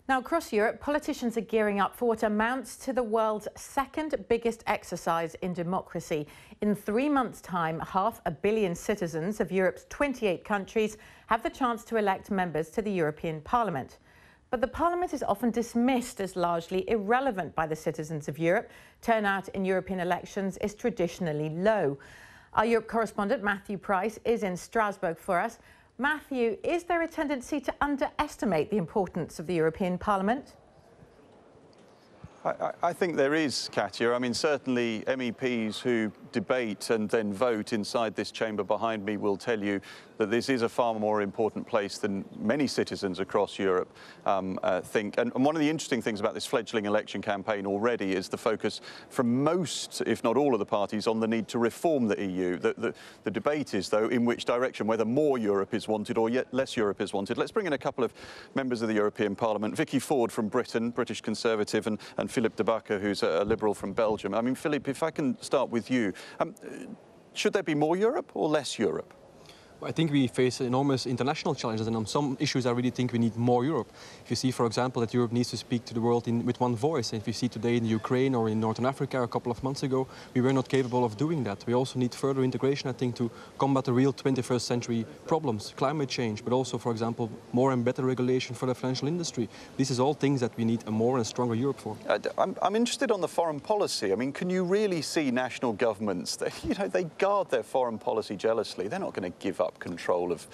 Now, across Europe, politicians are gearing up for what amounts to the world's second biggest exercise in democracy. In 3 months' time, 500 million citizens of Europe's 28 countries have the chance to elect members to the European Parliament. But the Parliament is often dismissed as largely irrelevant by the citizens of Europe. Turnout in European elections is traditionally low. Our Europe correspondent, Matthew Price, is in Strasbourg for us. Matthew, is there a tendency to underestimate the importance of the European Parliament? I think there is, Katya. I mean, certainly MEPs who debate and then vote inside this chamber behind me will tell you that this is a far more important place than many citizens across Europe think. And one of the interesting things about this fledgling election campaign already is the focus from most, if not all of the parties, on the need to reform the EU. The debate is, though, in which direction, whether more Europe is wanted or yet less Europe is wanted. Let's bring in a couple of members of the European Parliament. Vicky Ford from Britain, British Conservative, and Philippe De Backer, who's a Liberal from Belgium. I mean, Philippe, if I can start with you, should there be more Europe or less Europe? I think we face enormous international challenges, and on some issues I really think we need more Europe. If you see, for example, that Europe needs to speak to the world with one voice, and if you see today in Ukraine or in Northern Africa a couple of months ago, we were not capable of doing that. We also need further integration, I think, to combat the real 21st century problems, climate change, but also, for example, more and better regulation for the financial industry. This is all things that we need a more and stronger Europe for. I'm interested on the foreign policy. I mean, can you really see national governments, they guard their foreign policy jealously. They're not going to give up control of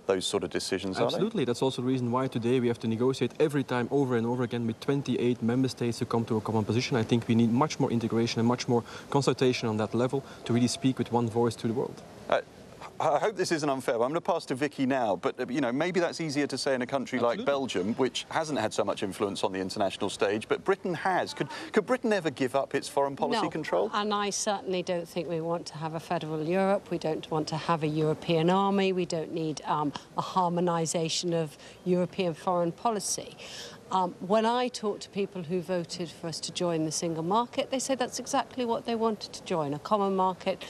those sort of decisions, are they? Absolutely. That's also the reason why today we have to negotiate every time over and over again with 28 member states to come to a common position. I think we need much more integration and much more consultation on that level to really speak with one voice to the world. I hope this isn't unfair, but I'm going to pass to Vicky now. But, maybe that's easier to say in a country like Belgium, which hasn't had so much influence on the international stage, but Britain has. Could Britain ever give up its foreign policy control? And I certainly don't think we want to have a federal Europe. We don't want to have a European army. We don't need a harmonisation of European foreign policy. When I talk to people who voted for us to join the single market, they say that's exactly what they wanted to join, a common market.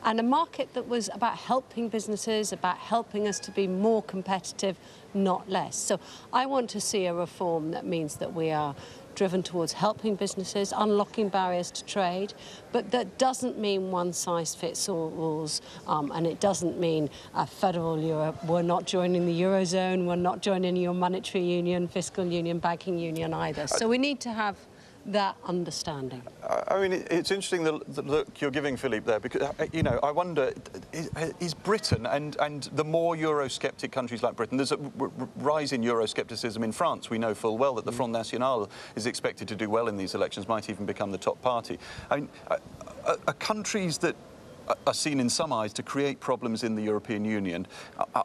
And a market that was about helping businesses, about helping us to be more competitive, not less. So I want to see a reform that means that we are driven towards helping businesses, unlocking barriers to trade, but that doesn't mean one-size-fits-all rules, and it doesn't mean a federal Europe. We're not joining the Eurozone, we're not joining your monetary union, fiscal union, banking union either. So we need to have that understanding. I mean, it's interesting the look you're giving, Philippe, there, because, I wonder, is Britain and the more Eurosceptic countries like Britain, there's a rise in Euroscepticism in France. We know full well that the Front National is expected to do well in these elections, might even become the top party. I mean, are countries that are seen in some eyes to create problems in the European Union,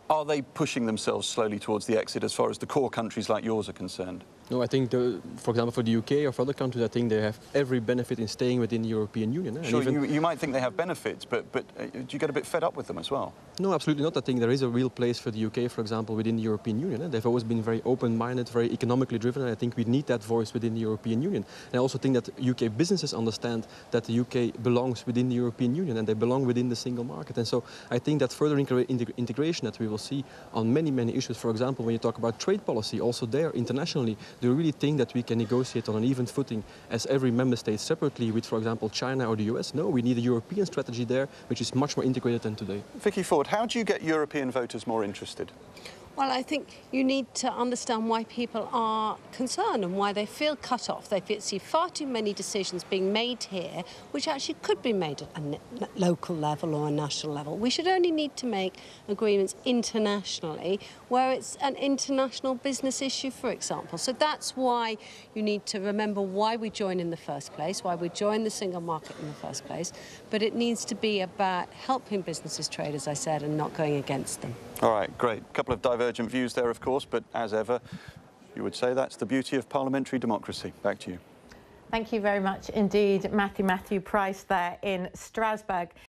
are they pushing themselves slowly towards the exit as far as the core countries like yours are concerned? No, I think, for example, for the UK or for other countries, I think they have every benefit in staying within the European Union. Sure, you might think they have benefits, but do you get a bit fed up with them as well? No, absolutely not. I think there is a real place for the UK, for example, within the European Union. They've always been very open-minded, very economically driven, and I think we need that voice within the European Union. And I also think that UK businesses understand that the UK belongs within the European Union and they belong within the single market. And so I think that further integration that we will see on many, many issues, for example, when you talk about trade policy, also there internationally, do you really think that we can negotiate on an even footing as every member state separately with, for example, China or the US? No, we need a European strategy there, which is much more integrated than today. Vicky Ford, how do you get European voters more interested? Well, I think you need to understand why people are concerned and why they feel cut off. They see far too many decisions being made here, which actually could be made at a local level or a national level. We should only need to make agreements internationally where it's an international business issue, for example. So that's why you need to remember why we joined in the first place, why we joined the single market in the first place. But it needs to be about helping businesses trade, as I said, and not going against them. All right, great. A couple of divergent views there, of course, but as ever, you would say that's the beauty of parliamentary democracy. Back to you. Thank you very much indeed, Matthew Price there in Strasbourg.